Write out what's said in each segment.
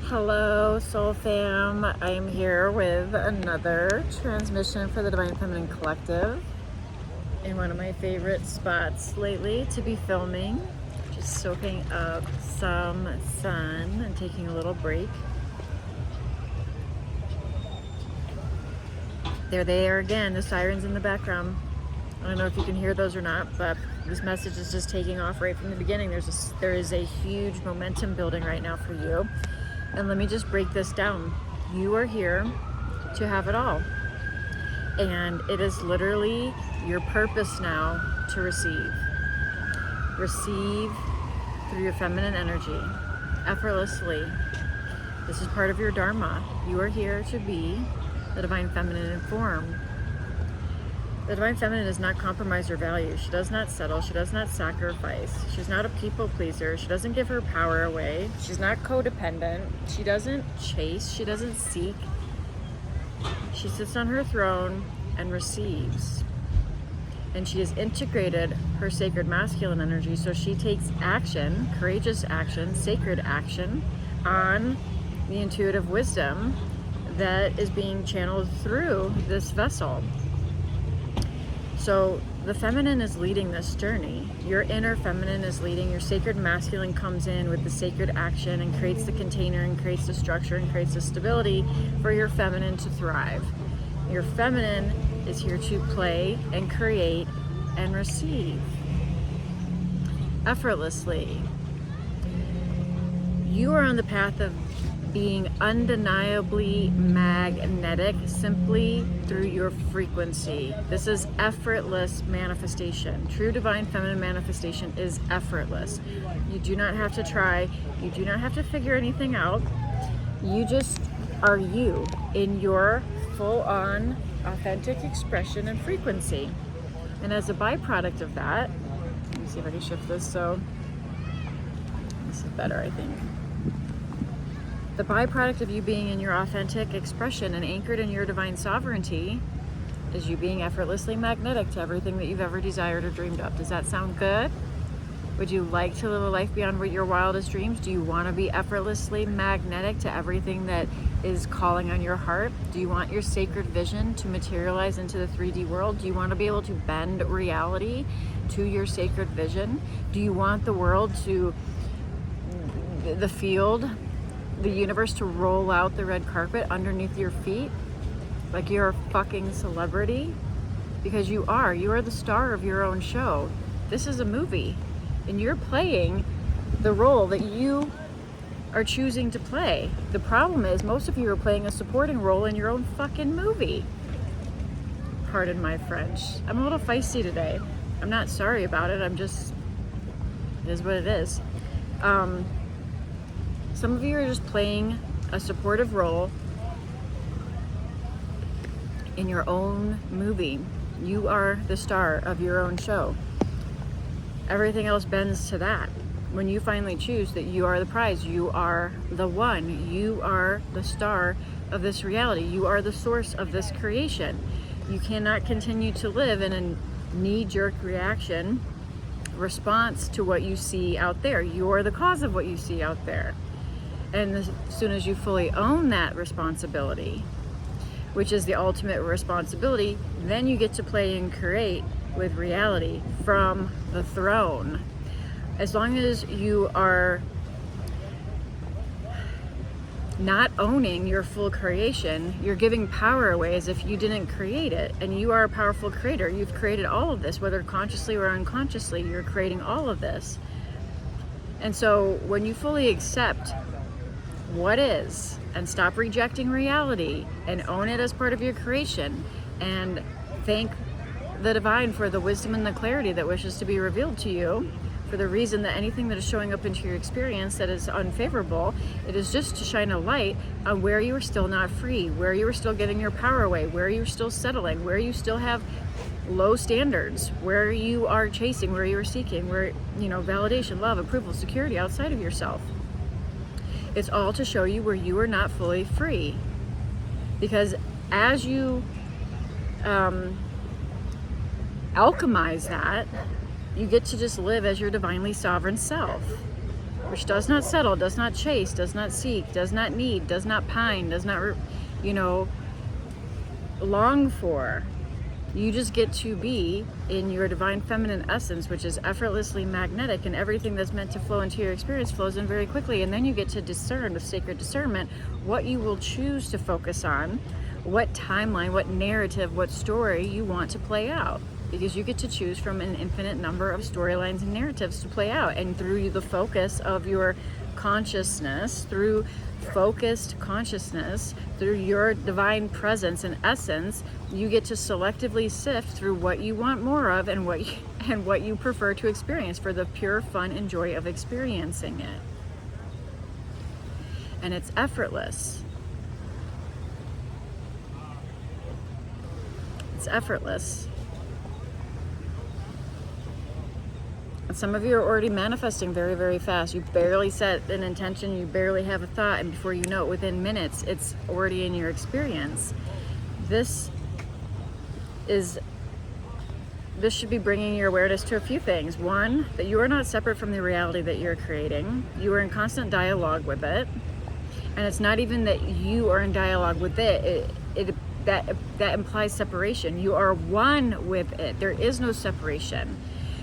Hello, Soul Fam. I am here with another transmission for the Divine Feminine Collective in one of my favorite spots lately to be filming. Just soaking up some sun and taking a little break. There they are again, the sirens in the background. I don't know if you can hear those or not, but this message is just taking off right from the beginning. There is a huge momentum building right now for you. And let me just break this down. You are here to have it all. And it is literally your purpose now to receive. Receive through your feminine energy, effortlessly. This is part of your dharma. You are here to be the Divine Feminine in form. The Divine Feminine does not compromise her values. She does not settle. She does not sacrifice. She's not a people pleaser. She doesn't give her power away. She's not codependent. She doesn't chase. She doesn't seek. She sits on her throne and receives. And she has integrated her sacred masculine energy, so she takes action, courageous action, sacred action on the intuitive wisdom that is being channeled through this vessel. So the feminine is leading this journey. Your inner feminine is leading. Your sacred masculine comes in with the sacred action and creates the container and creates the structure and creates the stability for your feminine to thrive. Your feminine is here to play and create and receive effortlessly. You are on the path of being undeniably magnetic simply through your frequency. This is effortless manifestation. True divine feminine manifestation is effortless. You do not have to try. You do not have to figure anything out. You just are you in your full-on authentic expression and frequency. And as a byproduct of that, let me see if I can shift this so this is better, I think. The byproduct of you being in your authentic expression and anchored in your divine sovereignty is you being effortlessly magnetic to everything that you've ever desired or dreamed of. Does that sound good? Would you like to live a life beyond what your wildest dreams? Do you want to be effortlessly magnetic to everything that is calling on your heart? Do you want your sacred vision to materialize into the 3D world? Do you want to be able to bend reality to your sacred vision? Do you want the world to, the field, the universe to roll out the red carpet underneath your feet like you're a fucking celebrity? Because you are the star of your own show. This is a movie and you're playing the role that you are choosing to play. The problem is most of you are playing a supporting role in your own fucking movie. Pardon my French. I'm a little feisty today. I'm not sorry about it. It is what it is. Some of you are just playing a supportive role in your own movie. You are the star of your own show. Everything else bends to that. When you finally choose that you are the prize, you are the one, you are the star of this reality, you are the source of this creation. You cannot continue to live in a knee-jerk reaction response to what you see out there. You are the cause of what you see out there. And as soon as you fully own that responsibility, which is the ultimate responsibility, then you get to play and create with reality from the throne. As long as you are not owning your full creation, you're giving power away as if you didn't create it. And you are a powerful creator. You've created all of this, whether consciously or unconsciously, you're creating all of this. And so when you fully accept what is and stop rejecting reality and own it as part of your creation and thank the divine for the wisdom and the clarity that wishes to be revealed to you, for the reason that anything that is showing up into your experience that is unfavorable, it is just to shine a light on where you are still not free, where you are still giving your power away, where you're still settling, where you still have low standards, where you are chasing, where you are seeking, where, validation, love, approval, security outside of yourself. It's all to show you where you are not fully free. Because as you alchemize that, you get to just live as your divinely sovereign self. which does not settle, does not chase, does not seek, does not need, does not pine, does not, long for. You just get to be in your divine feminine essence, which is effortlessly magnetic, and everything that's meant to flow into your experience flows in very quickly. And then you get to discern with sacred discernment what you will choose to focus on, what timeline, what narrative, what story you want to play out. Because you get to choose from an infinite number of storylines and narratives to play out. And through the focus of your consciousness, through focused consciousness, through your divine presence and essence, you get to selectively sift through what you want more of and what you prefer to experience for the pure fun and joy of experiencing it. And it's effortless. It's effortless. And some of you are already manifesting very, very fast. You barely set an intention, you barely have a thought, and before you know it, within minutes, it's already in your experience. This should be bringing your awareness to a few things. One, that you are not separate from the reality that you're creating. You are in constant dialogue with it. And it's not even that you are in dialogue with it. That implies separation. You are one with it. There is no separation.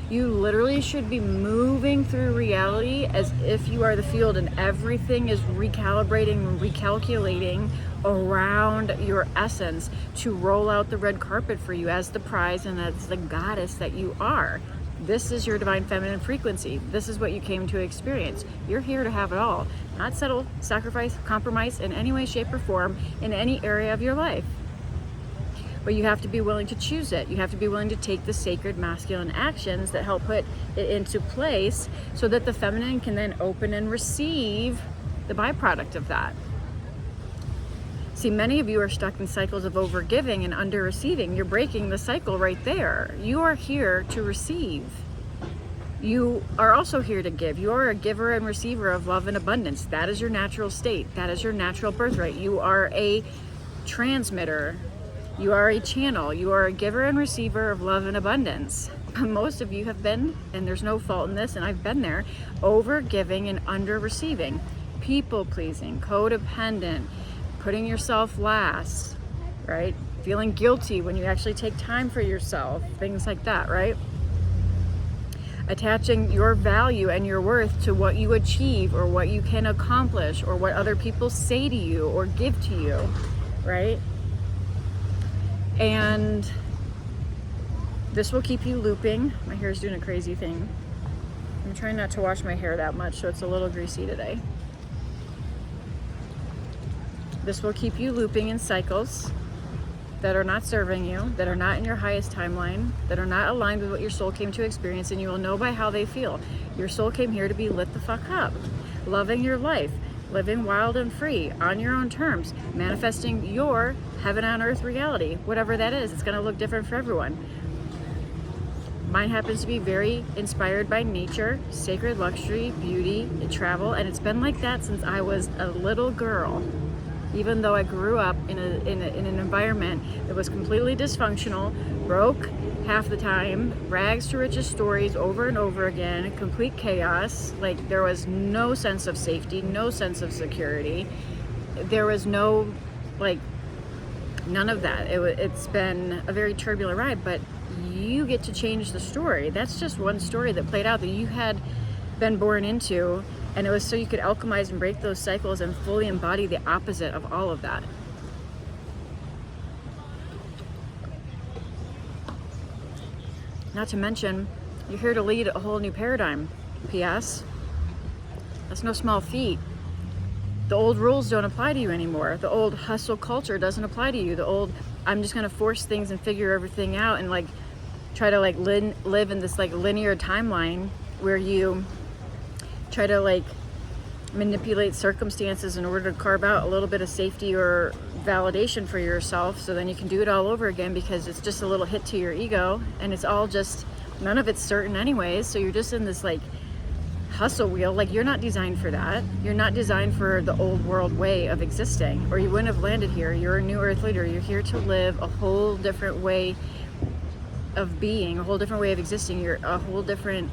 You literally should be moving through reality as if you are the field, and everything is recalibrating and recalculating around your essence to roll out the red carpet for you as the prize and as the goddess that you are. This is your divine feminine frequency. This is what you came to experience. You're here to have it all. Not settle, sacrifice, compromise in any way, shape, or form in any area of your life. But you have to be willing to choose it. You have to be willing to take the sacred masculine actions that help put it into place so that the feminine can then open and receive the byproduct of that. See, many of you are stuck in cycles of overgiving and under-receiving. You're breaking the cycle right there. You are here to receive. You are also here to give. You are a giver and receiver of love and abundance. That is your natural state. That is your natural birthright. You are a transmitter. You are a channel. You are a giver and receiver of love and abundance. Most of you have been, and there's no fault in this, and I've been there, over giving and under receiving. People pleasing, codependent, putting yourself last, right? Feeling guilty when you actually take time for yourself, things like that, right? Attaching your value and your worth to what you achieve or what you can accomplish or what other people say to you or give to you, right? And this will keep you looping. My hair's doing a crazy thing. I'm trying not to wash my hair that much, so it's a little greasy today. This will keep you looping in cycles that are not serving you, that are not in your highest timeline, that are not aligned with what your soul came to experience, and you will know by how they feel. Your soul came here to be lit the fuck up, loving your life, living wild and free on your own terms, manifesting your heaven on earth reality, whatever that is. It's going to look different for everyone. Mine happens to be very inspired by nature, sacred luxury, beauty, and travel, and it's been like that since I was a little girl. Even though I grew up in an environment that was completely dysfunctional, broke half the time, rags to riches stories over and over again, complete chaos. Like, there was no sense of safety, no sense of security. There was no, none of that. It's been a very turbulent ride, but you get to change the story. That's just one story that played out that you had been born into, and it was so you could alchemize and break those cycles and fully embody the opposite of all of that. Not to mention, you're here to lead a whole new paradigm. P.S. That's no small feat. The old rules don't apply to you anymore. The old hustle culture doesn't apply to you. The old, I'm just gonna force things and figure everything out and try to live in this linear timeline where you try to manipulate circumstances in order to carve out a little bit of safety or validation for yourself, so then you can do it all over again because it's just a little hit to your ego, and it's all just, none of it's certain anyways, so you're just in this hustle wheel. You're not designed for that. You're not designed for the old world way of existing, or you wouldn't have landed here. You're a new earth leader. You're here to live a whole different way of being, a whole different way of existing. You're a whole different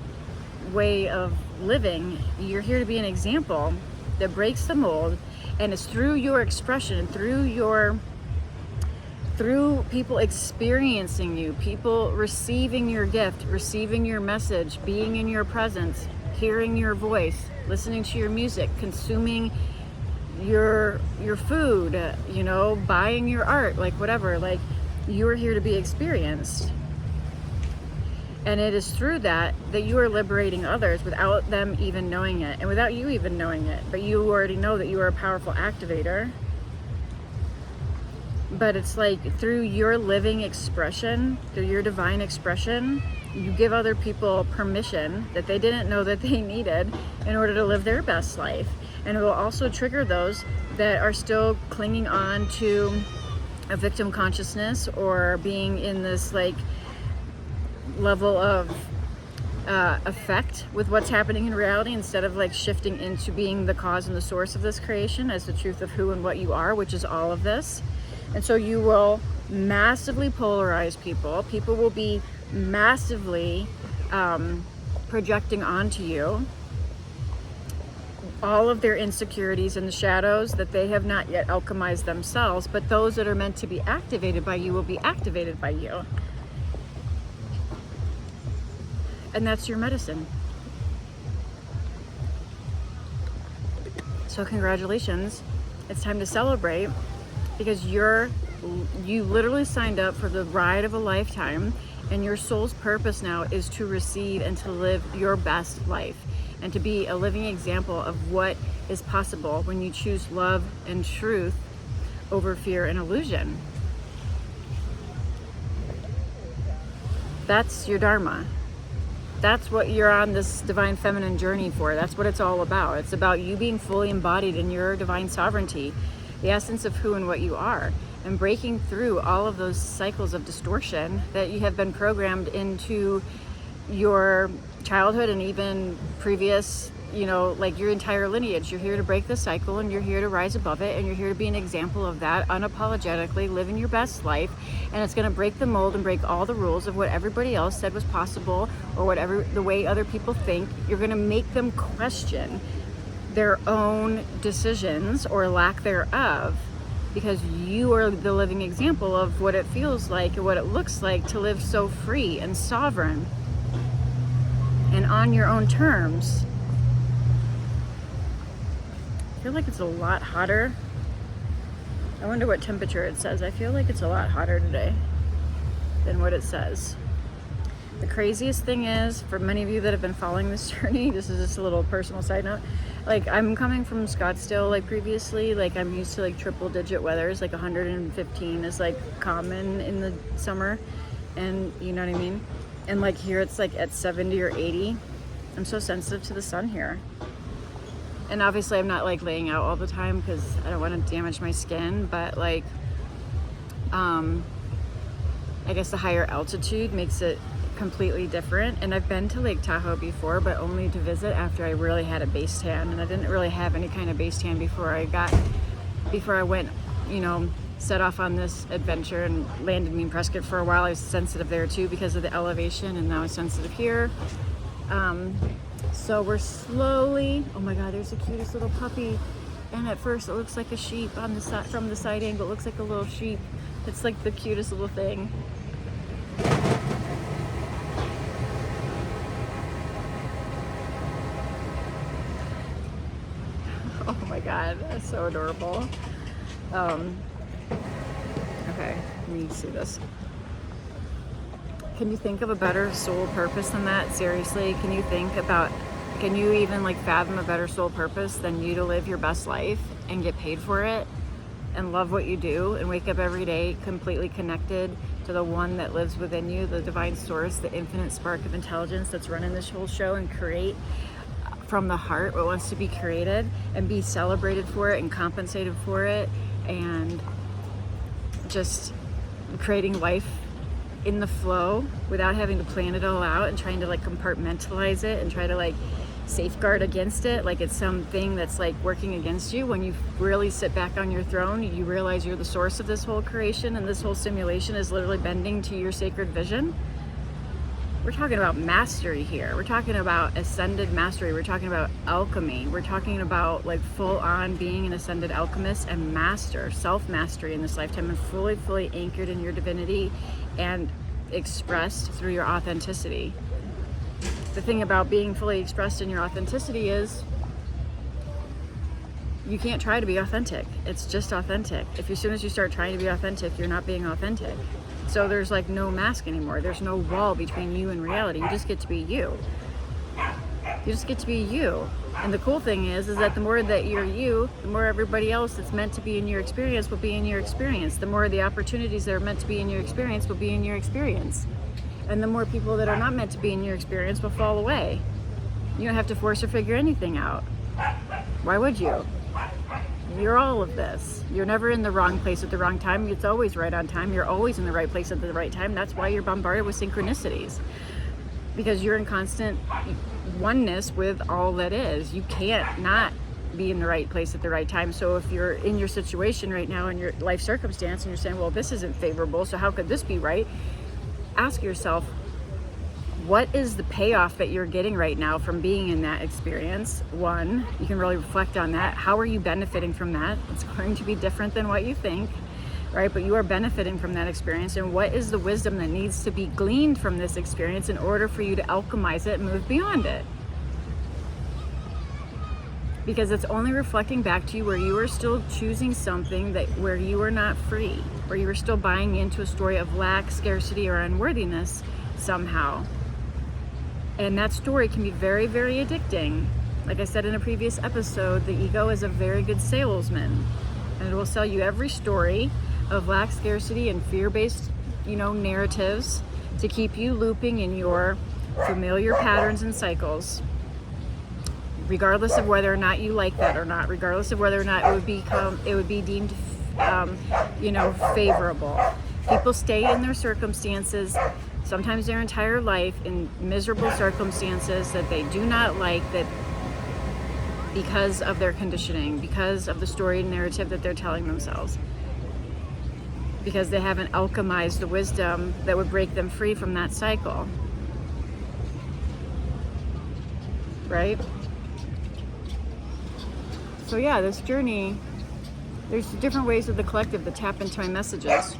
way of living. You're here to be an example that breaks the mold, and it's through your expression, through people experiencing you, people receiving your gift, receiving your message, being in your presence, hearing your voice, listening to your music, consuming your food, you know, buying your art, like whatever, like you are here to be experienced. And it is through that you are liberating others without them even knowing it, and without you even knowing it. But you already know that you are a powerful activator. But it's like through your living expression, through your divine expression, you give other people permission that they didn't know that they needed in order to live their best life. And it will also trigger those that are still clinging on to a victim consciousness, or being in this like level of effect with what's happening in reality, instead of like shifting into being the cause and the source of this creation as the truth of who and what you are, which is all of this. And so you will massively polarize people. People will be massively projecting onto you all of their insecurities and the shadows that they have not yet alchemized themselves, but those that are meant to be activated by you will be activated by you. And that's your medicine. So congratulations. It's time to celebrate, because you literally signed up for the ride of a lifetime, and your soul's purpose now is to receive and to live your best life, and to be a living example of what is possible when you choose love and truth over fear and illusion. That's your dharma. That's what you're on this divine feminine journey for. That's what it's all about. It's about you being fully embodied in your divine sovereignty, the essence of who and what you are, and breaking through all of those cycles of distortion that you have been programmed into your childhood and even previous, you know, like your entire lineage. You're here to break the cycle, and you're here to rise above it, and you're here to be an example of that, unapologetically living your best life. And it's going to break the mold and break all the rules of what everybody else said was possible, or whatever the way other people think. You're going to make them question their own decisions or lack thereof, because you are the living example of what it feels like and what it looks like to live so free and sovereign and on your own terms. I feel like it's a lot hotter. I wonder what temperature it says. I feel like it's a lot hotter today than what it says. The craziest thing is, for many of you that have been following this journey, this is just a little personal side note, like I'm coming from Scottsdale, like previously, like I'm used to like triple digit weathers, like 115 is like common in the summer, and you know what I mean? And like here it's like at 70 or 80. I'm so sensitive to the sun here. And obviously I'm not like laying out all the time because I don't want to damage my skin, but like I guess the higher altitude makes it completely different. And I've been to Lake Tahoe before, but only to visit after I really had a base tan, and I didn't really have any kind of base tan before I went, you know, set off on this adventure and landed me in Prescott. For a while I was sensitive there too because of the elevation, and now I'm sensitive here. So we're slowly, oh my god, there's the cutest little puppy, and at first it looks like a sheep on the side, from the side angle it looks like a little sheep. It's like the cutest little thing. Oh my god, that's so adorable. Okay, let me see this. Can you think of a better soul purpose than that? Seriously, can you even like fathom a better soul purpose than you to live your best life and get paid for it and love what you do and wake up every day completely connected to the one that lives within you, the divine source, the infinite spark of intelligence that's running this whole show, and create from the heart what wants to be created and be celebrated for it and compensated for it, and just creating life in the flow without having to plan it all out and trying to like compartmentalize it and try to like safeguard against it like it's something that's like working against you. When you really sit back on your throne, you realize you're the source of this whole creation, and this whole simulation is literally bending to your sacred vision. We're talking about mastery here. We're talking about ascended mastery. We're talking about alchemy. We're talking about like full on being an ascended alchemist and master, self-mastery in this lifetime, and fully anchored in your divinity and expressed through your authenticity. The thing about being fully expressed in your authenticity is you can't try to be authentic. It's just authentic. As soon as you start trying to be authentic, you're not being authentic. So there's like no mask anymore. There's no wall between you and reality. You just get to be you. You just get to be you. And the cool thing is that the more that you're you, the more everybody else that's meant to be in your experience will be in your experience. The more the opportunities that are meant to be in your experience will be in your experience. And the more people that are not meant to be in your experience will fall away. You don't have to force or figure anything out. Why would you? You're all of this. You're never in the wrong place at the wrong time. It's always right on time. You're always in the right place at the right time. That's why you're bombarded with synchronicities. Because you're in constant oneness with all that is. You can't not be in the right place at the right time. So if you're in your situation right now, in your life circumstance, and you're saying, well, this isn't favorable, so how could this be right? Ask yourself, what is the payoff that you're getting right now from being in that experience? One, you can really reflect on that. How are you benefiting from that? It's going to be different than what you think, right? But you are benefiting from that experience. And what is the wisdom that needs to be gleaned from this experience in order for you to alchemize it and move beyond it? Because it's only reflecting back to you where you are still choosing something where you are not free, where you are still buying into a story of lack, scarcity, or unworthiness somehow. And that story can be very addicting. Like I said in a previous episode, the ego is a very good salesman, and it will sell you every story of lack, scarcity, and fear-based, narratives to keep you looping in your familiar patterns and cycles, regardless of whether or not you like that or not, regardless of whether or not it would be deemed, favorable. People stay in their circumstances, sometimes their entire life, in miserable circumstances that they do not like, that because of their conditioning, because of the story and narrative that they're telling themselves, because they haven't alchemized the wisdom that would break them free from that cycle, right? So yeah, this journey, there's different ways of the collective that tap into my messages.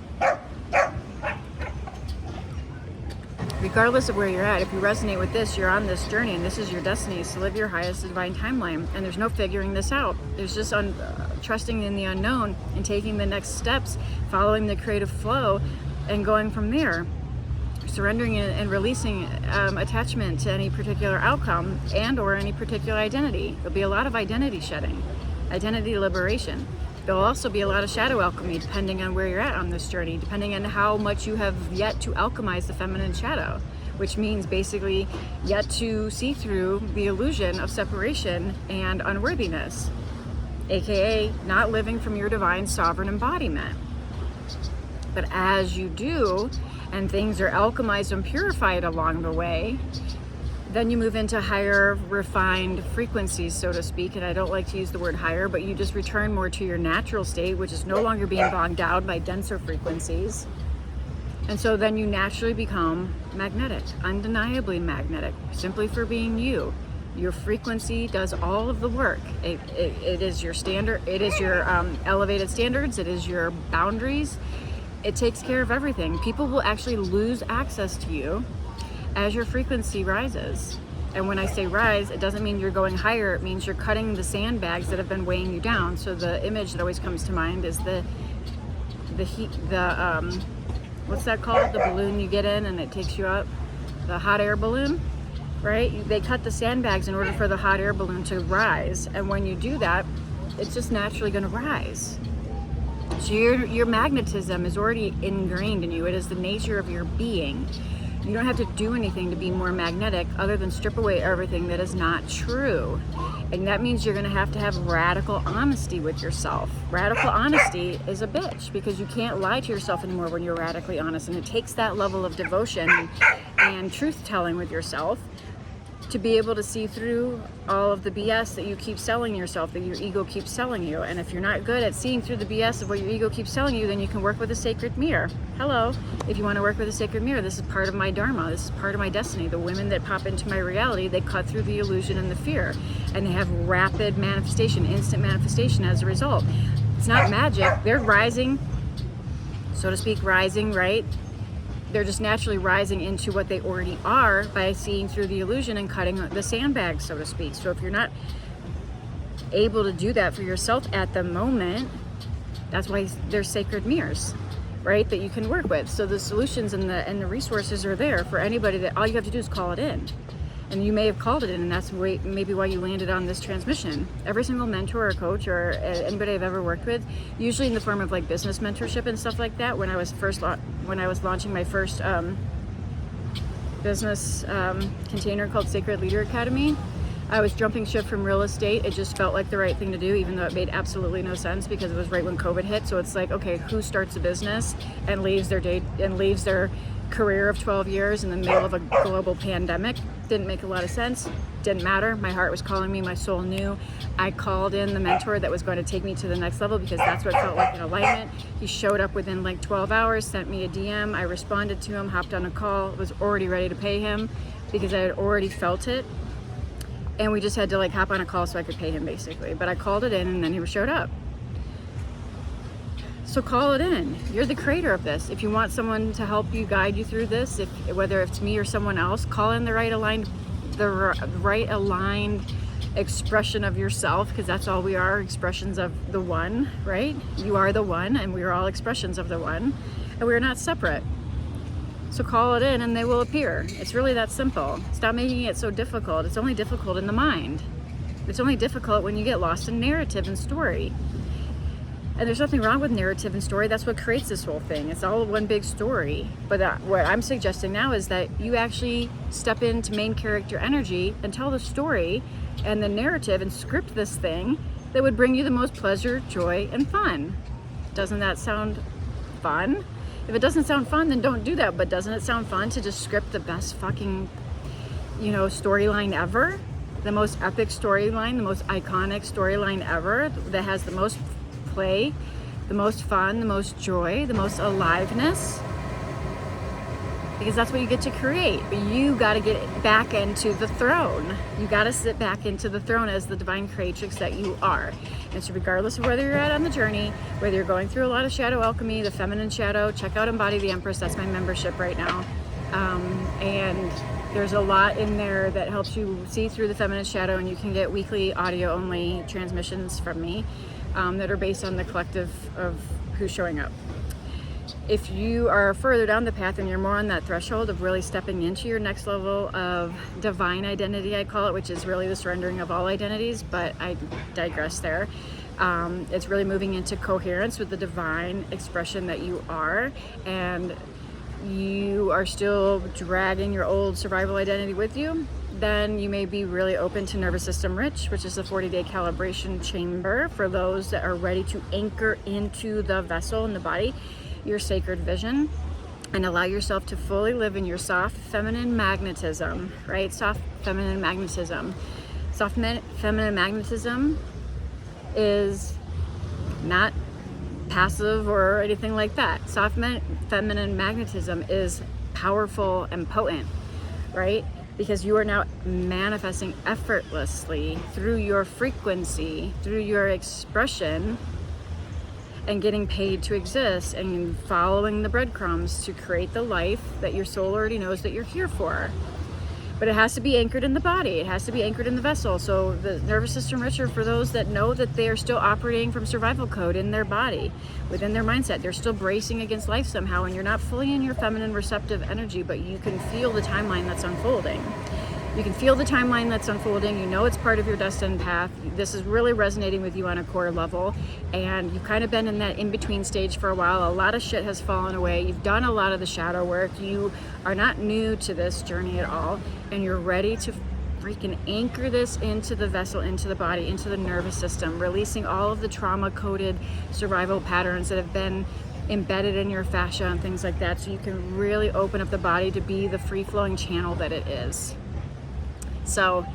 Regardless of where you're at, if you resonate with this, you're on this journey, and this is your destiny, is to live your highest divine timeline. And there's no figuring this out. There's just trusting in the unknown and taking the next steps, following the creative flow, and going from there. Surrendering and releasing attachment to any particular outcome and or any particular identity. There'll be a lot of identity shedding, identity liberation. There'll also be a lot of shadow alchemy depending on where you're at on this journey, depending on how much you have yet to alchemize the feminine shadow, which means basically yet to see through the illusion of separation and unworthiness, aka not living from your divine sovereign embodiment. But as you do, and things are alchemized and purified along the way, then you move into higher refined frequencies, so to speak. And I don't like to use the word higher, but you just return more to your natural state, which is no longer being bogged down by denser frequencies. And so then you naturally become magnetic, undeniably magnetic, simply for being you. Your frequency does all of the work. It is your standard, it is your elevated standards, it is your boundaries. It takes care of everything. People will actually lose access to you as your frequency rises. And when I say rise, it doesn't mean you're going higher. It means you're cutting the sandbags that have been weighing you down. So the image that always comes to mind is the heat, what's that called? The balloon you get in and it takes you up, the hot air balloon, right? They cut the sandbags in order for the hot air balloon to rise. And when you do that, it's just naturally going to rise. So your magnetism is already ingrained in you. It is the nature of your being. You don't have to do anything to be more magnetic other than strip away everything that is not true. And that means you're going to have radical honesty with yourself. Radical honesty is a bitch because you can't lie to yourself anymore when you're radically honest. And it takes that level of devotion and truth-telling with yourself to be able to see through all of the BS that you keep selling yourself, that your ego keeps selling you. And if you're not good at seeing through the BS of what your ego keeps selling you, then you can work with a sacred mirror. Hello, if you want to work with a sacred mirror, this is part of my dharma, this is part of my destiny. The women that pop into my reality, they cut through the illusion and the fear, and they have rapid manifestation, instant manifestation as a result. It's not magic, they're rising, so to speak, rising, right? They're just naturally rising into what they already are by seeing through the illusion and cutting the sandbags, so to speak. So if you're not able to do that for yourself at the moment, that's why there's sacred mirrors, right, that you can work with. So the solutions and the resources are there for anybody. That all you have to do is call it in. And you may have called it in, and that's maybe why you landed on this transmission. Every single mentor or coach or anybody I've ever worked with, usually in the form of like business mentorship and stuff like that, when I was launching my first business container called Sacred Leader Academy, I was jumping ship from real estate. It just felt like the right thing to do, even though it made absolutely no sense because it was right when COVID hit. So it's like, okay, who starts a business and leaves their career of 12 years in the middle of a global pandemic? Didn't make a lot of sense. Didn't matter. My heart was calling me. My soul knew. I called in the mentor that was going to take me to the next level because that's what felt like an alignment. He showed up within like 12 hours, sent me a DM. I responded to him, hopped on a call, was already ready to pay him because I had already felt it. And we just had to like hop on a call so I could pay him basically. But I called it in and then he showed up. So call it in. You're the creator of this. If you want someone to help you, guide you through this, whether it's me or someone else, call in the right aligned expression of yourself, because that's all we are, expressions of the one, right? You are the one, and we are all expressions of the one, and we are not separate. So call it in and they will appear. It's really that simple. Stop making it so difficult. It's only difficult in the mind. It's only difficult when you get lost in narrative and story. And there's nothing wrong with narrative and story. That's what creates this whole thing. It's all one big story. But what I'm suggesting now is that you actually step into main character energy and tell the story and the narrative and script this thing that would bring you the most pleasure, joy, and fun. Doesn't that sound fun? If it doesn't sound fun, then don't do that. But doesn't it sound fun to just script the best fucking, storyline ever? The most epic storyline, the most iconic storyline ever that has the most play, the most fun, the most joy, the most aliveness, because that's what you get to create. But you got to get back into the throne. You got to sit back into the throne as the divine creatrix that you are. And so regardless of whether you're on the journey, whether you're going through a lot of shadow alchemy, the feminine shadow, check out Embody the Empress. That's my membership right now. And there's a lot in there that helps you see through the feminine shadow, and you can get weekly audio only transmissions from me that are based on the collective of who's showing up. If you are further down the path and you're more on that threshold of really stepping into your next level of divine identity, I call it, which is really the surrendering of all identities, but I digress there. It's really moving into coherence with the divine expression that you are, and you are still dragging your old survival identity with you, then you may be really open to nervous system rich, which is a 40-day calibration chamber for those that are ready to anchor into the vessel in the body, your sacred vision, and allow yourself to fully live in your soft feminine magnetism, right? Soft feminine magnetism. Feminine magnetism is not passive or anything like that. Soft feminine magnetism is powerful and potent, right? Because you are now manifesting effortlessly through your frequency, through your expression, and getting paid to exist and following the breadcrumbs to create the life that your soul already knows that you're here for. But it has to be anchored in the body. It has to be anchored in the vessel. So the nervous system rich are for those that know that they are still operating from survival code in their body, within their mindset. They're still bracing against life somehow, and you're not fully in your feminine receptive energy, but you can feel the timeline that's unfolding. You can feel the timeline that's unfolding. You know it's part of your destined path. This is really resonating with you on a core level, and you've kind of been in that in-between stage for a while. A lot of shit has fallen away. You've done a lot of the shadow work. You are not new to this journey at all, and you're ready to freaking anchor this into the vessel, into the body, into the nervous system, releasing all of the trauma-coded survival patterns that have been embedded in your fascia and things like that, so you can really open up the body to be the free-flowing channel that it is. So,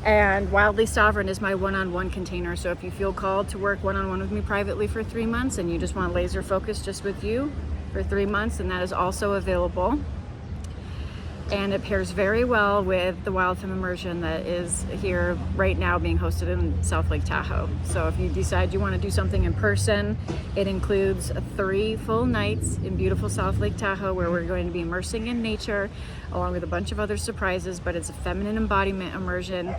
and Wildly Sovereign is my one-on-one container. So if you feel called to work one-on-one with me privately for 3 months and you just want laser focus just with you for 3 months, then that is also available. And it pairs very well with the Wild Femme immersion that is here right now being hosted in South Lake Tahoe. So if you decide you want to do something in person, it includes 3 full nights in beautiful South Lake Tahoe where we're going to be immersing in nature along with a bunch of other surprises, but it's a feminine embodiment immersion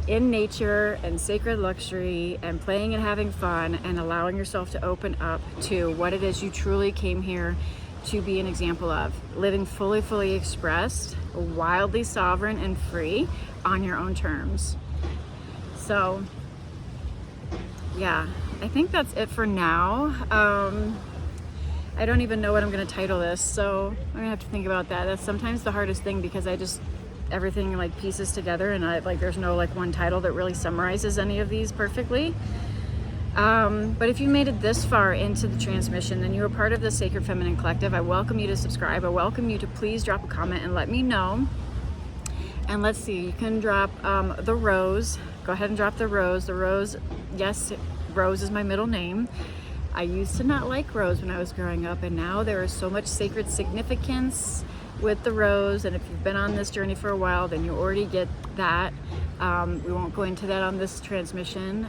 in nature and sacred luxury and playing and having fun and allowing yourself to open up to what it is you truly came here to be an example of, living fully expressed, wildly sovereign and free on your own terms. So yeah, I think that's it for now. I don't even know what I'm gonna title this, so I'm gonna have to think about that. That's sometimes the hardest thing because everything like pieces together and there's no like one title that really summarizes any of these perfectly. But if you made it this far into the transmission, then you're a part of the Sacred Feminine Collective. I welcome you to subscribe. I welcome you to please drop a comment and let me know. And let's see, you can drop the Rose. Go ahead and drop the Rose. The Rose, yes, Rose is my middle name. I used to not like Rose when I was growing up, and now there is so much sacred significance with the Rose. And if you've been on this journey for a while, then you already get that. We won't go into that on this transmission,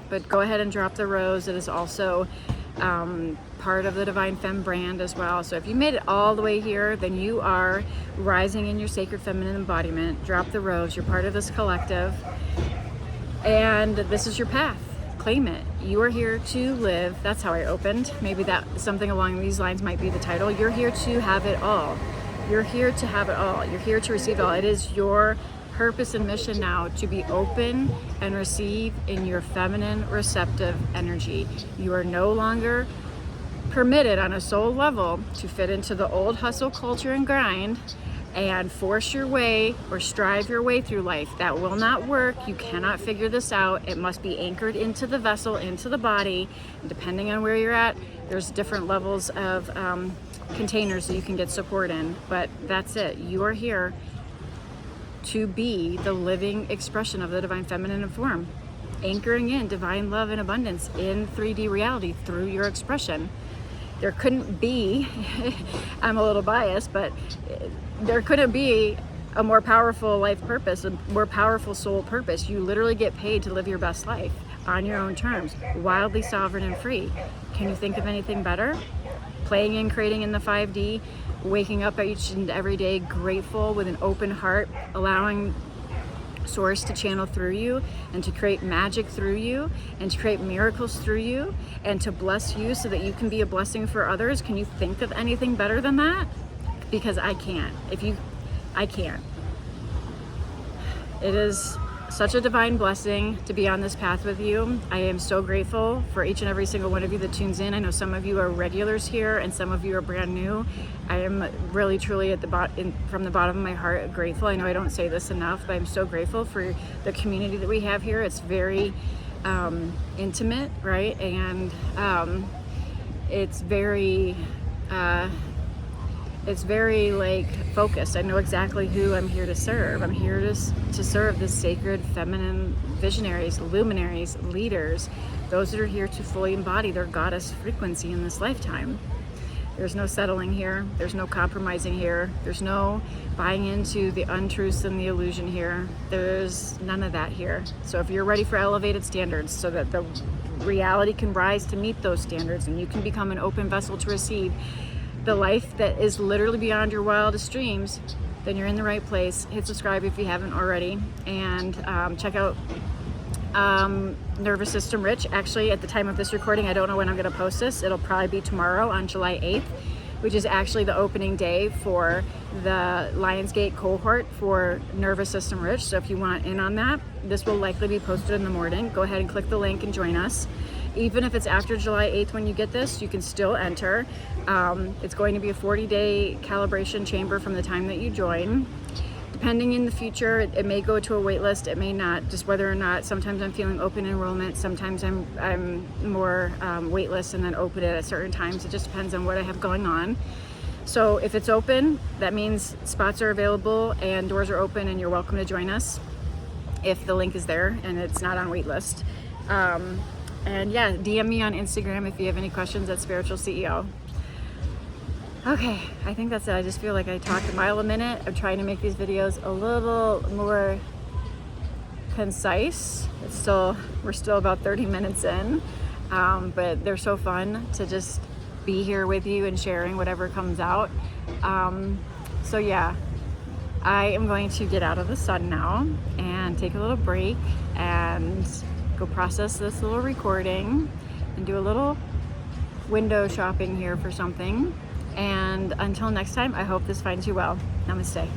but go ahead and drop the Rose. It is also part of the Divine Femme brand as well. So if you made it all the way here, then you are rising in your sacred feminine embodiment. Drop the Rose. You're part of this collective, and this is your path. Claim it. You are here to live. That's how I opened. Maybe that something along these lines might be the title. You're here to have it all. You're here to have it all. You're here to receive it all. It is your purpose and mission now to be open and receive in your feminine receptive energy. You are no longer permitted on a soul level to fit into the old hustle culture and grind and force your way or strive your way through life. That will not work. You cannot figure this out. It must be anchored into the vessel, into the body. And depending on where you're at, there's different levels of containers that you can get support in, but that's it. You are here to be the living expression of the Divine Feminine form, anchoring in divine love and abundance in 3D reality through your expression. There couldn't be, I'm a little biased, but there couldn't be a more powerful life purpose, a more powerful soul purpose. You literally get paid to live your best life on your own terms, wildly sovereign and free. Can you think of anything better? Playing and creating in the 5D, waking up each and every day grateful with an open heart, allowing Source to channel through you and to create magic through you and to create miracles through you and to bless you so that you can be a blessing for others. Can you think of anything better than that? Because I can't. I can't. It is such a divine blessing to be on this path with you. I am so grateful for each and every single one of you that tunes in. I know some of you are regulars here and some of you are brand new. I am really truly at from the bottom of my heart grateful. I know I don't say this enough, but I'm so grateful for the community that we have here. It's very intimate, right? And it's very like focused. I know exactly who I'm here to serve. I'm here to serve the sacred feminine visionaries, luminaries, leaders, those that are here to fully embody their goddess frequency in this lifetime. There's no settling here. There's no compromising here. There's no buying into the untruths and the illusion here. There's none of that here. So if you're ready for elevated standards so that the reality can rise to meet those standards and you can become an open vessel to receive the life that is literally beyond your wildest dreams, then you're in the right place. Hit subscribe if you haven't already, and check out Nervous System Rich. Actually, at the time of this recording, I don't know when I'm going to post this. It'll probably be tomorrow on July 8th, which is actually the opening day for the Lionsgate cohort for Nervous System Rich. So if you want in on that, this will likely be posted in the morning. Go ahead and click the link and join us. Even if it's after July 8th when you get this, you can still enter. It's going to be a 40-day calibration chamber from the time that you join. Depending in the future, it may go to a wait list, it may not, just whether or not. Sometimes I'm feeling open enrollment, sometimes I'm more wait list and then open it at certain times. It just depends on what I have going on. So if it's open, that means spots are available and doors are open, and you're welcome to join us if the link is there and it's not on wait list. And yeah, DM me on Instagram if you have any questions at Spiritual CEO. Okay, I think that's it. I just feel like I talked a mile a minute. I'm trying to make these videos a little more concise. We're still about 30 minutes in, but they're so fun to just be here with you and sharing whatever comes out. So yeah, I am going to get out of the sun now and take a little break and go process this little recording and do a little window shopping here for something. And until next time, I hope this finds you well. Namaste.